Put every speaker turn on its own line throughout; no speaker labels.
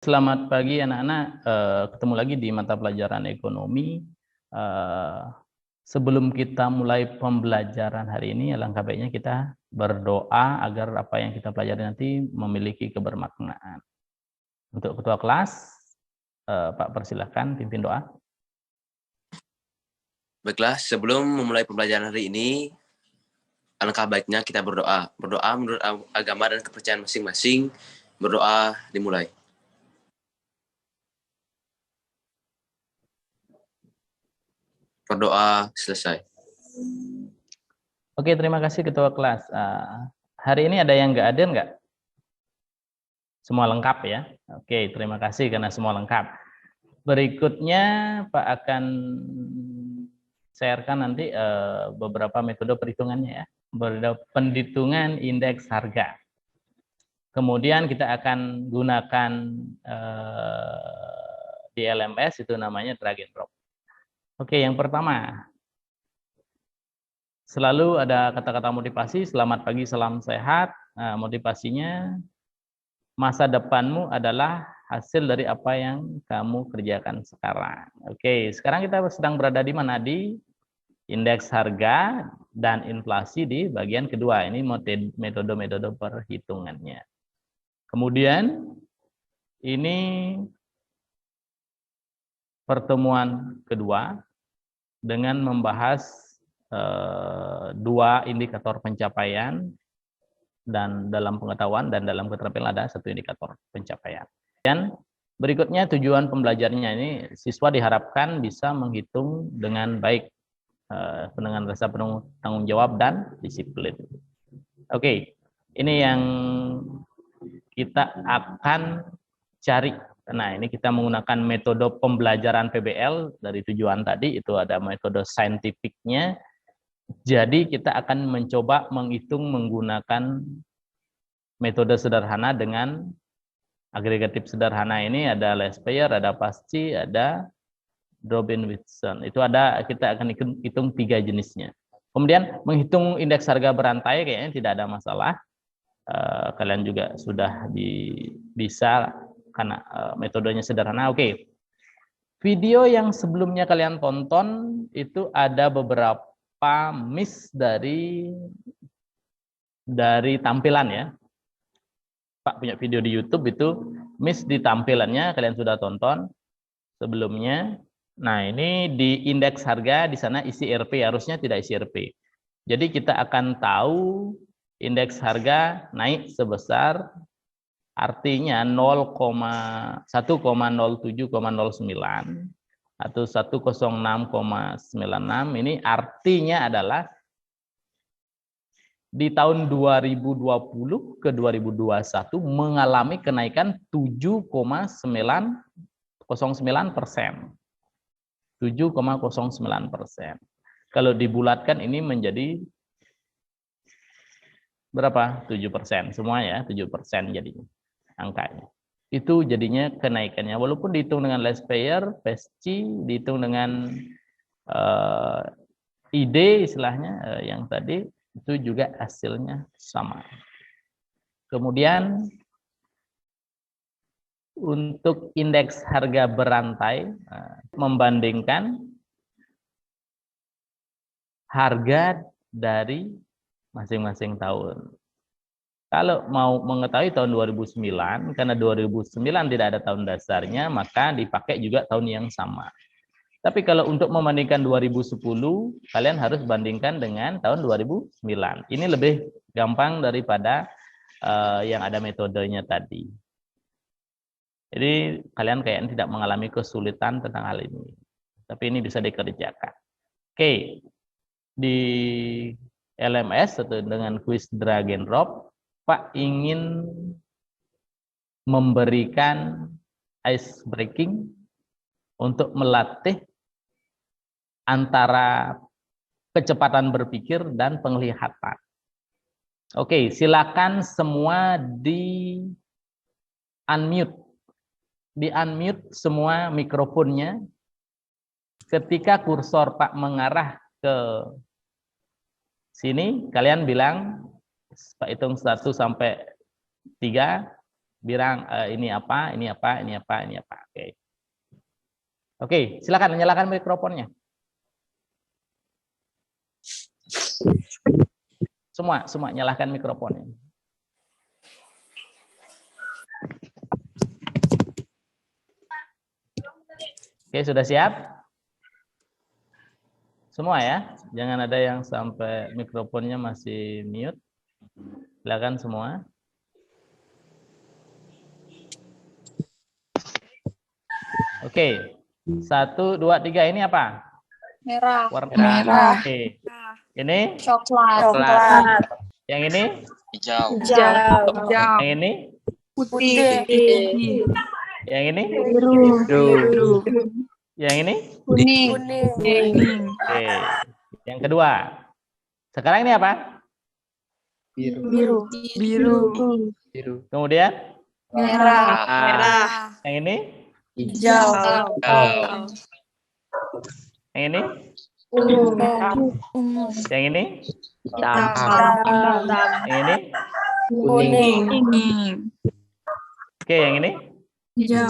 Selamat pagi anak-anak, ketemu lagi di mata pelajaran ekonomi. Sebelum kita mulai pembelajaran hari ini, alangkah baiknya kita berdoa agar apa yang kita pelajari nanti memiliki kebermaknaan. Untuk ketua kelas, Pak persilahkan pimpin doa.
Baiklah, sebelum memulai pembelajaran hari ini, alangkah baiknya kita berdoa. Berdoa menurut agama dan kepercayaan masing-masing. Berdoa dimulai. Berdoa selesai.
Oke, terima kasih ketua kelas. Hari ini ada yang nggak hadir nggak? Semua lengkap ya? Oke, terima kasih karena semua lengkap. Berikutnya Pak akan sharekan nanti beberapa metode perhitungannya ya. Perhitungan indeks harga. Kemudian kita akan gunakan di LMS itu namanya drag and drop. Oke, yang pertama. Selalu ada kata-kata motivasi, selamat pagi, salam sehat. Nah, motivasinya, masa depanmu adalah hasil dari apa yang kamu kerjakan sekarang. Oke, sekarang kita sedang berada di mana? Di indeks harga dan inflasi di bagian kedua. Ini metode-metode perhitungannya. Kemudian ini pertemuan kedua dengan membahas dua indikator pencapaian, dan dalam pengetahuan dan dalam keterampilan ada satu indikator pencapaian. Dan berikutnya tujuan pembelajarannya ini siswa diharapkan bisa menghitung dengan baik dengan rasa penuh tanggung jawab dan disiplin. Oke, ini yang kita akan cari. Nah, ini kita menggunakan metode pembelajaran PBL dari tujuan tadi, itu ada metode saintifiknya. Jadi kita akan mencoba menghitung menggunakan metode sederhana dengan agregatif sederhana. Ini ada Lespeyer, ada Pasci, ada Robin-Wilson. Itu ada, kita akan hitung tiga jenisnya. Kemudian menghitung indeks harga berantai kayaknya tidak ada masalah. Kalian juga sudah bisa karena metodenya sederhana. Oke. Video yang sebelumnya kalian tonton itu ada beberapa miss dari tampilan ya. Pak punya video di YouTube itu miss di tampilannya, kalian sudah tonton sebelumnya. Nah, ini di indeks harga di sana isi RP, harusnya tidak isi RP. Jadi kita akan tahu indeks harga naik sebesar artinya 1,07,09 atau 106,96. Ini artinya adalah di tahun 2020 ke 2021 mengalami kenaikan 7,09%. 7,09%. Kalau dibulatkan ini menjadi berapa? 7%. Semua ya, 7% jadinya angkanya. Itu jadinya kenaikannya. Walaupun dihitung dengan Lespeyer, Pesci, dihitung dengan ide istilahnya yang tadi, itu juga hasilnya sama. Kemudian untuk indeks harga berantai, membandingkan harga dari masing-masing tahun. Kalau mau mengetahui tahun 2009, karena 2009 tidak ada tahun dasarnya, maka dipakai juga tahun yang sama. Tapi kalau untuk membandingkan 2010, kalian harus bandingkan dengan tahun 2009. Ini lebih gampang daripada yang ada metodenya tadi. Jadi kalian kayaknya tidak mengalami kesulitan tentang hal ini. Tapi ini bisa dikerjakan. Oke, di LMS atau dengan quiz drag and drop, Pak ingin memberikan ice breaking untuk melatih antara kecepatan berpikir dan penglihatan. Oke, silakan semua di unmute. Di unmute semua mikrofonnya. Ketika kursor Pak mengarah ke sini, kalian bilang, Pak hitung 1 sampai 3, bilang ini apa, ini apa, ini apa, ini apa. Oke. Oke, silakan nyalakan mikrofonnya. Semua nyalakan mikrofonnya. Oke, sudah siap? Semua ya? Jangan ada yang sampai mikrofonnya masih mute. Silakan semua. Oke. 1, 2, 3 ini apa?
Merah.
Warna
Merah.
Oke. Ini?
Coklat.
Yang ini?
Hijau.
Yang ini?
Putih.
Yang ini?
Biru.
Yang ini?
Kuning.
Oke. Yang kedua. Sekarang ini apa?
Biru.
Kemudian?
Merah.
Yang ini?
Hijau.
Yang ini? Yang ini? Yang ini?
Kuning.
Oke, yang ini?
Hijau.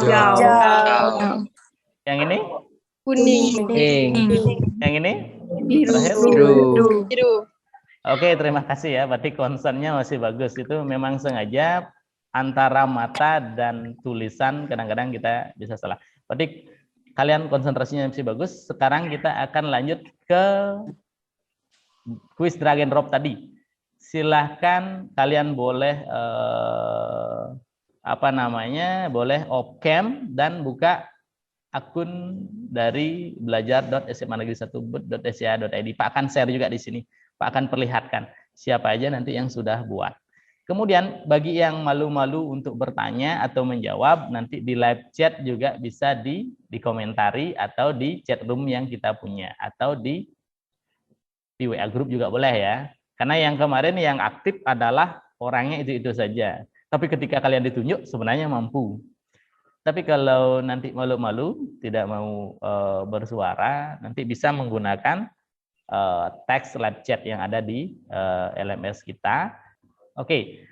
Yang ini?
Kuning.
Yang ini? Terakhir?
Biru.
Oke, terima kasih ya. Berarti concernnya masih bagus. Itu memang sengaja antara mata dan tulisan kadang-kadang kita bisa salah. Berarti kalian konsentrasinya masih bagus. Sekarang kita akan lanjut ke kuis drag and drop tadi. Silahkan kalian boleh boleh off cam dan buka akun dari belajar.smanegeri1.ac.id. Pak akan share juga di sini. Pak akan perlihatkan siapa aja nanti yang sudah buat. Kemudian bagi yang malu-malu untuk bertanya atau menjawab, nanti di live chat juga bisa dikomentari atau di chat room yang kita punya atau di WA group juga boleh ya. Karena yang kemarin yang aktif adalah orangnya itu-itu saja. Tapi ketika kalian ditunjuk sebenarnya mampu. Tapi kalau nanti malu-malu tidak mau bersuara, nanti bisa menggunakan teks live chat yang ada di LMS kita. Oke,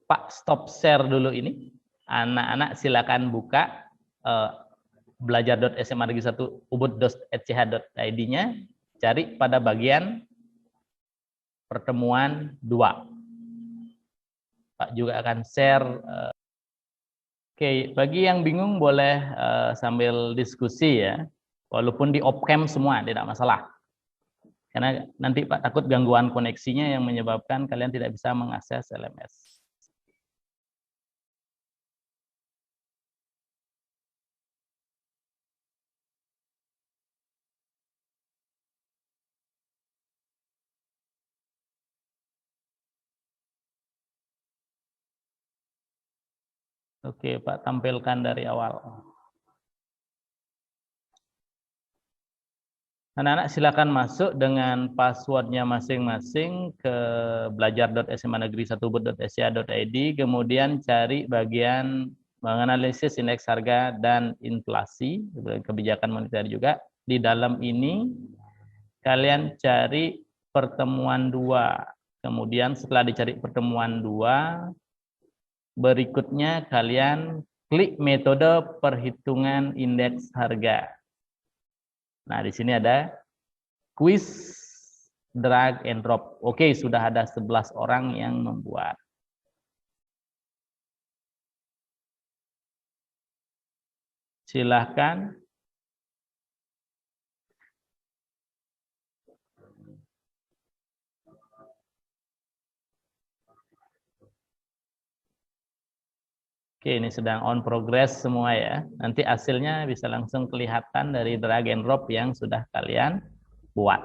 Pak stop share dulu ini. Anak-anak silakan buka belajar.smanegeri1ubud.ech.id-nya, cari pada bagian pertemuan 2. Pak juga akan share. Oke, bagi yang bingung boleh sambil diskusi ya, walaupun di off cam semua tidak masalah. Karena nanti Pak takut gangguan koneksinya yang menyebabkan kalian tidak bisa mengakses LMS. Oke, Pak tampilkan dari awal. Anak-anak silakan masuk dengan passwordnya masing-masing ke belajar.smanegeri1.ac.id, kemudian cari bagian menganalisis indeks harga dan inflasi, kebijakan moneter juga. Di dalam ini kalian cari pertemuan 2. Kemudian setelah dicari pertemuan 2, berikutnya kalian klik metode perhitungan indeks harga. Nah, di sini ada quiz drag and drop. Oke, sudah ada 11 orang yang membuat. Silahkan. Oke, ini sedang on progress semua ya. Nanti hasilnya bisa langsung kelihatan dari drag and drop yang sudah kalian buat.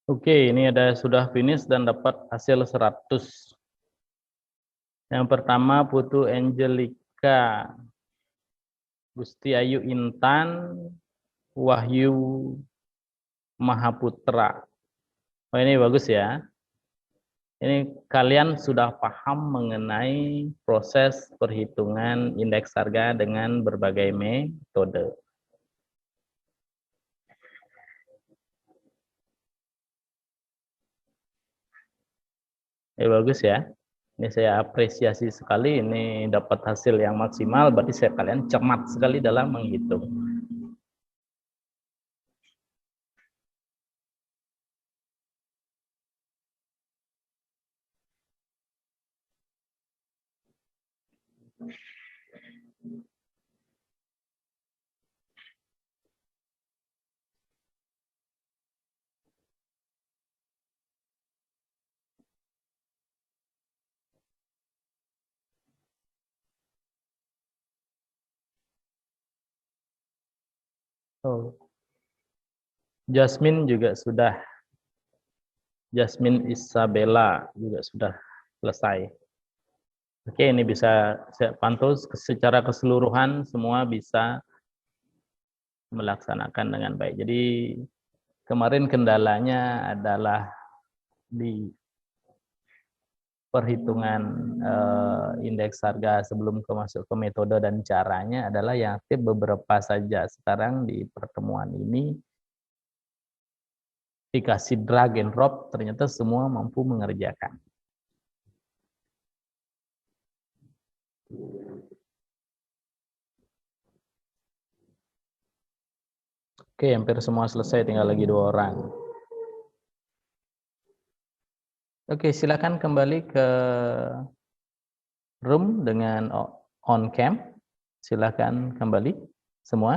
Oke, ini ada sudah finish dan dapat hasil 100. Yang pertama Putu Angelika, Gusti Ayu Intan, Wahyu Mahaputra. Oh, ini bagus ya. Ini kalian sudah paham mengenai proses perhitungan indeks harga dengan berbagai metode. Bagus ya. Ini saya apresiasi sekali, ini dapat hasil yang maksimal, berarti kalian cermat sekali dalam menghitung. Oh. Jasmine juga sudah. Jasmine Isabella juga sudah selesai. Oke, ini bisa saya pantau secara keseluruhan semua bisa melaksanakan dengan baik. Jadi kemarin kendalanya adalah di perhitungan indeks harga sebelum masuk ke metode dan caranya adalah yang aktif beberapa saja. Sekarang di pertemuan ini dikasih drag and drop, ternyata semua mampu mengerjakan. Oke, hampir semua selesai, tinggal lagi 2 orang. Oke, silakan kembali ke room dengan on cam. Silakan kembali semua.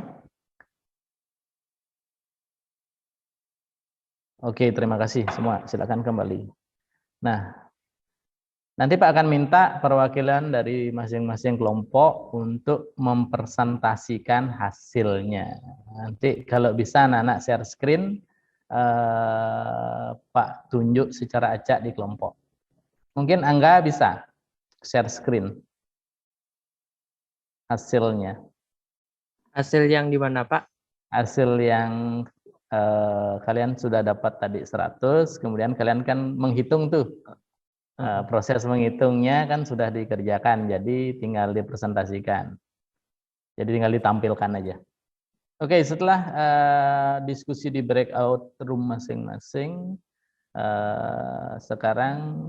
Oke, terima kasih semua. Silakan kembali. Nah, nanti Pak akan minta perwakilan dari masing-masing kelompok untuk mempresentasikan hasilnya. Nanti kalau bisa anak-anak share screen, Pak tunjuk secara acak di kelompok. Mungkin Angga bisa share screen hasilnya.
Hasil yang di mana, Pak?
Hasil yang kalian sudah dapat tadi 100, kemudian kalian kan menghitung tuh. Proses menghitungnya kan sudah dikerjakan, jadi tinggal dipresentasikan. Jadi tinggal ditampilkan aja. Oke, setelah diskusi di breakout room masing-masing, sekarang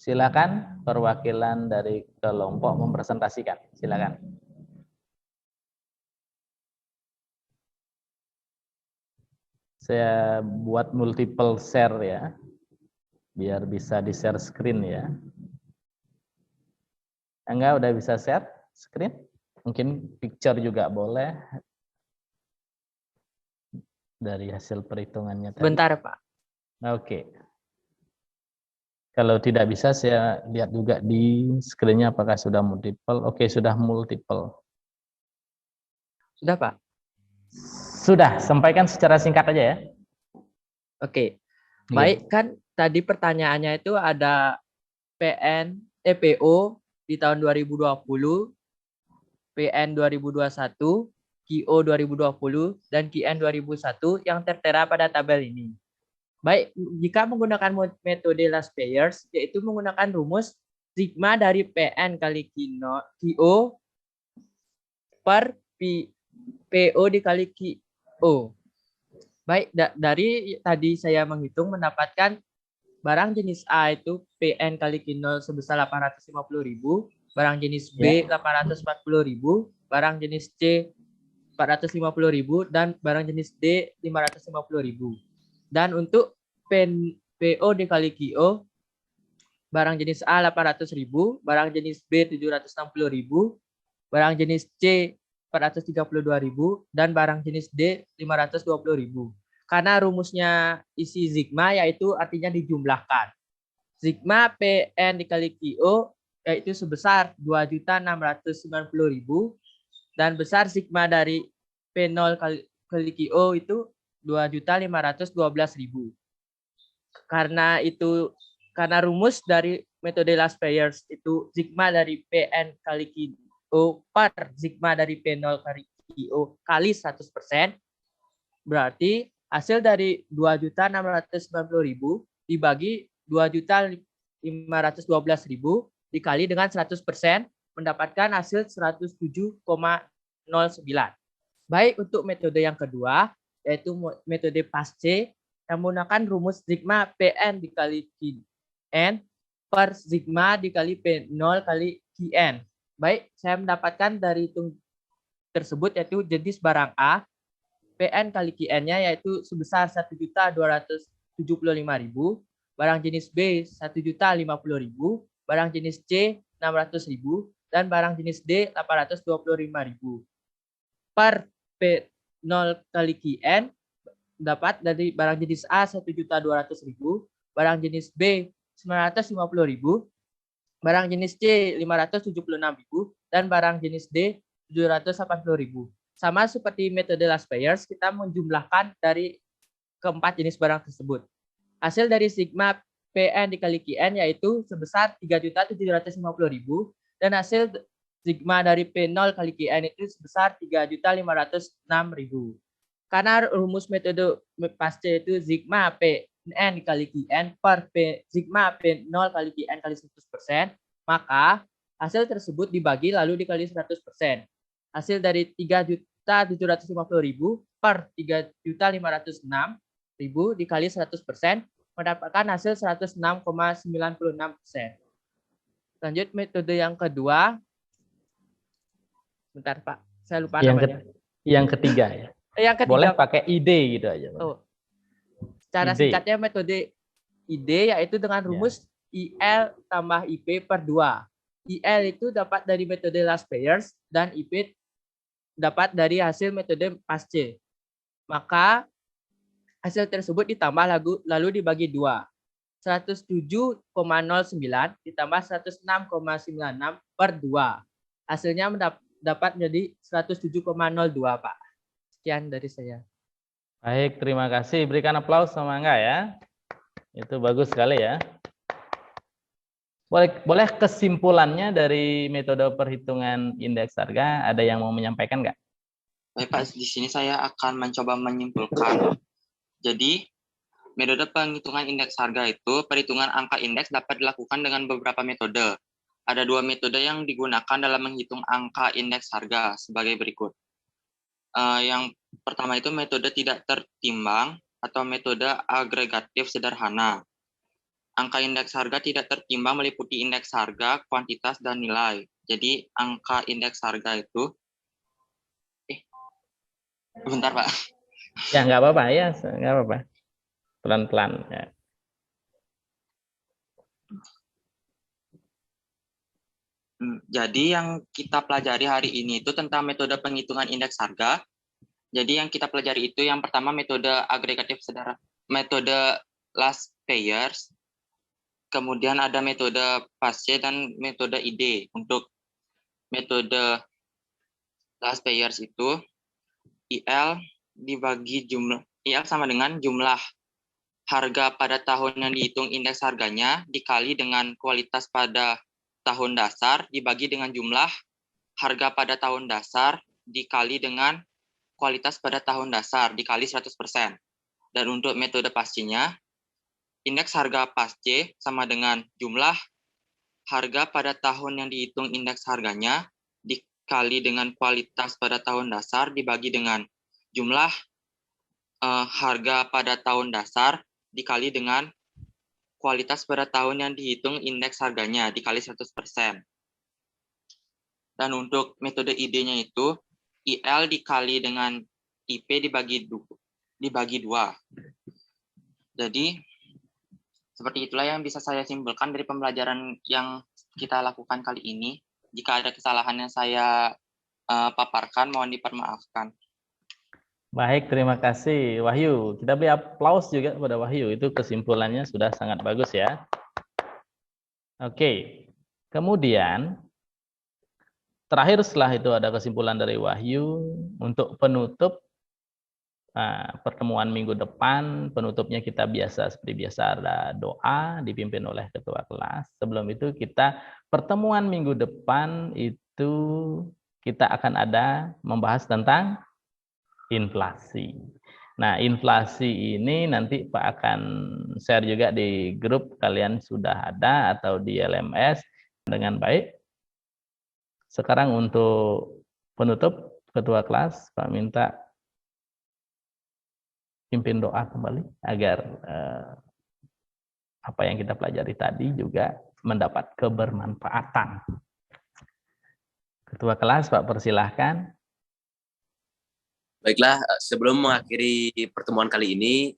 silakan perwakilan dari kelompok mempresentasikan. Silakan. Saya buat multiple share ya, biar bisa di share screen ya. Enggak, udah bisa share screen? Mungkin picture juga boleh dari hasil perhitungannya tadi.
Bentar, Pak.
Oke. Kalau tidak bisa, saya lihat juga di screen-nya apakah sudah multiple. Oke, sudah multiple.
Sudah, Pak?
Sudah, sampaikan secara singkat aja ya.
Oke.
Iya.
Baik, kan tadi pertanyaannya itu ada PO di tahun 2020, PN 2021, QO 2020, dan QN 2001 yang tertera pada tabel ini. Baik, jika menggunakan metode last payers, yaitu menggunakan rumus sigma dari PN kali QO per PO dikali QO. Baik, dari tadi saya menghitung mendapatkan barang jenis A itu PN kali Q0 sebesar 850.000, barang jenis B 840.000, barang jenis C 450.000, dan barang jenis D 550.000. Dan untuk PO dikali QO, barang jenis A 800.000, barang jenis B 760.000, barang jenis C 432.000, dan barang jenis D 520.000. Karena rumusnya isi sigma yaitu artinya dijumlahkan. Sigma PN dikali QO yaitu sebesar 2.690.000 dan besar sigma dari P0 kali QO itu 2.512.000. Karena rumus dari metode last payers itu sigma dari PN kali QO per sigma dari P0 kali QO kali 100%, berarti hasil dari 2.690.000 dibagi 2.512.000 512.000 dikali dengan 100% mendapatkan hasil 107,09. Baik, untuk metode yang kedua, yaitu metode PASC yang menggunakan rumus sigma PN dikali QN per sigma dikali P0 kali QN. Baik, saya mendapatkan dari hitung tersebut yaitu jenis barang A, PN kali QN-nya yaitu sebesar 1.275.000, barang jenis B 1.050.000, barang jenis C 600.000, dan barang jenis D 825.000. Per P0 kali QN dapat dari barang jenis A 1.200.000, barang jenis B 950.000, barang jenis C 576.000, dan barang jenis D 780.000. Sama seperti metode last payers, kita menjumlahkan dari keempat jenis barang tersebut. Hasil dari sigma PN dikali QN yaitu sebesar 3.750.000 dan hasil sigma dari P0 kali QN itu sebesar 3.506.000. Karena rumus metode PASC itu sigma PN dikali QN per sigma P0 kali QN kali 100%, maka hasil tersebut dibagi lalu dikali 100%. Hasil dari 3.750.000 per 3.506.000 dikali 100% mendapatkan hasil 106,96%. Lanjut metode yang kedua. Bentar Pak, saya lupa namanya.
Yang ketiga ya.
Yang ketiga,
boleh pakai ide gitu aja.
Oh. Secara
ide.
singkatnya metode ide yaitu dengan rumus IL tambah IP per 2. IL itu dapat dari metode last payers dan IP dapat dari hasil metode PASC. Maka hasil tersebut ditambah lalu dibagi 2. 107,09 ditambah 106,96 per 2. Hasilnya dapat menjadi 107,02 Pak. Sekian dari saya.
Baik, terima kasih. Berikan aplaus sama Angga ya. Itu bagus sekali ya. Boleh kesimpulannya dari metode perhitungan indeks harga, ada yang mau menyampaikan nggak?
Baik Pak, di sini saya akan mencoba menyimpulkan. Jadi, metode penghitungan indeks harga itu, perhitungan angka indeks dapat dilakukan dengan beberapa metode. Ada 2 metode yang digunakan dalam menghitung angka indeks harga sebagai berikut. Yang pertama itu metode tidak tertimbang atau metode agregatif sederhana. Angka indeks harga tidak tertimbang meliputi indeks harga, kuantitas, dan nilai. Jadi angka indeks harga itu bentar Pak.
Ya nggak apa-apa ya, nggak apa-apa. Pelan-pelan. Ya.
Jadi yang kita pelajari hari ini itu tentang metode penghitungan indeks harga. Jadi yang kita pelajari itu yang pertama metode agregatif sederhana, metode last payers, kemudian ada metode PASC dan metode ID. Untuk metode last payers itu IL dibagi jumlah, IL sama dengan jumlah harga pada tahun yang dihitung indeks harganya dikali dengan kualitas pada tahun dasar dibagi dengan jumlah harga pada tahun dasar dikali dengan kualitas pada tahun dasar dikali 100%. Dan untuk metode PASC-nya, indeks harga PASC sama dengan jumlah harga pada tahun yang dihitung indeks harganya dikali dengan kualitas pada tahun dasar dibagi dengan jumlah harga pada tahun dasar dikali dengan kualitas pada tahun yang dihitung indeks harganya dikali 100%. Dan untuk metode ID-nya itu, IL dikali dengan IP dibagi 2. Jadi, seperti itulah yang bisa saya simpulkan dari pembelajaran yang kita lakukan kali ini. Jika ada kesalahan yang saya paparkan, mohon dipermaafkan.
Baik, terima kasih Wahyu. Kita beri aplaus juga kepada Wahyu. Itu kesimpulannya sudah sangat bagus ya. Oke. Kemudian terakhir setelah itu ada kesimpulan dari Wahyu untuk penutup pertemuan minggu depan. Penutupnya kita seperti biasa ada doa dipimpin oleh ketua kelas. Sebelum itu kita pertemuan minggu depan itu kita akan ada membahas tentang inflasi. Nah, inflasi ini nanti Pak akan share juga di grup, kalian sudah ada atau di LMS dengan baik. Sekarang untuk penutup, Ketua kelas, Pak minta pimpin doa kembali agar apa yang kita pelajari tadi juga mendapat kebermanfaatan. Ketua kelas, Pak persilahkan.
Baiklah, sebelum mengakhiri pertemuan kali ini,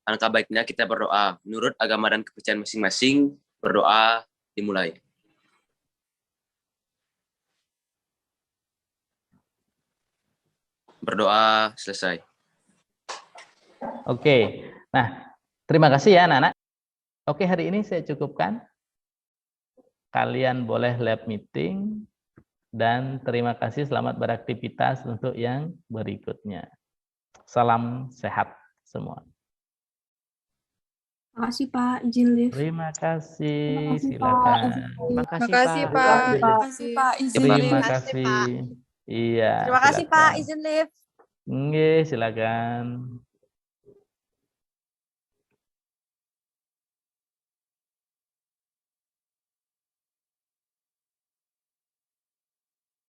alangkah baiknya kita berdoa. Menurut agama dan kepercayaan masing-masing, berdoa dimulai. Berdoa selesai.
Oke, nah terima kasih ya anak-anak. Oke, hari ini saya cukupkan. Kalian boleh lab meeting dan terima kasih, selamat beraktivitas untuk yang berikutnya. Salam sehat semua.
Makasih Pak, izin live.
Terima kasih,
Makasih, Pak.
silakan.
Makasih Pak. Makasih Pak, izin
Terima
live.
kasih. Iya.
Terima kasih Pak,
silakan.
izin live.
Nggih, silakan.